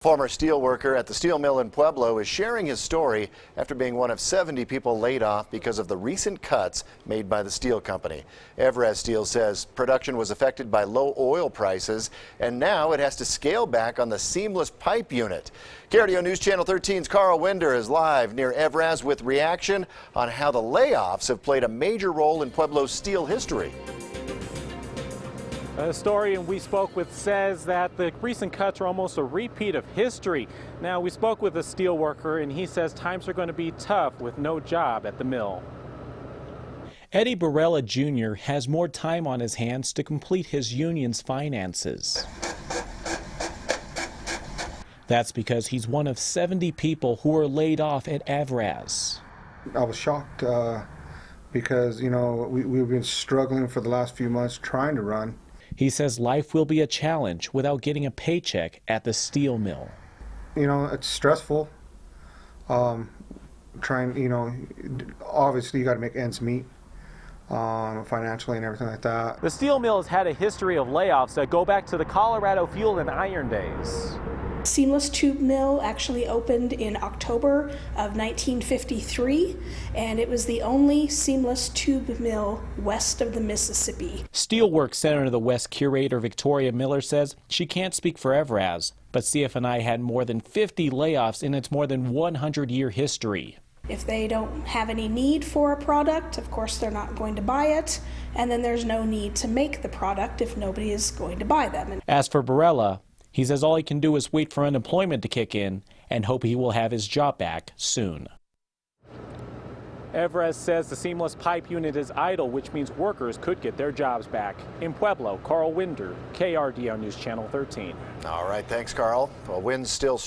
Former steel worker at the steel mill in Pueblo is sharing his story after being one of 70 people laid off because of the recent cuts made by the steel company. Evraz Steel says production was affected by low oil prices, and now it has to scale back on the seamless pipe unit. KRDO News Channel 13's Carl Winder is live near Evraz with reaction on how the layoffs have played a major role in Pueblo's steel history. A historian we spoke with says that the recent cuts are almost a repeat of history. Now, we spoke with a steel worker, and he says times are going to be tough with no job at the mill. Eddie Barella Jr. has more time on his hands to complete his union's finances. That's because he's one of 70 people who were laid off at Evraz. I was shocked because, we've been struggling for the last few months trying to run. He says life will be a challenge without getting a paycheck at the steel mill. It's stressful. Obviously you got to make ends meet financially and everything like that. The steel mill has had a history of layoffs that go back to the Colorado fuel and iron days. Seamless tube mill actually opened in October of 1953, and it was the only seamless tube mill west of the Mississippi. Steelworks Center of the West curator Victoria Miller says she can't speak for Evraz, but CF&I had more than 50 layoffs in its more than 100-year history. If they don't have any need for a product, of course they're not going to buy it, and then there's no need to make the product if nobody is going to buy them. As for Barella, he says all he can do is wait for unemployment to kick in and hope he will have his job back soon. Evraz says the seamless pipe unit is idle, which means workers could get their jobs back. In Pueblo, Carl Winder, KRDO News Channel 13. All right, thanks, Carl. Well, wind's still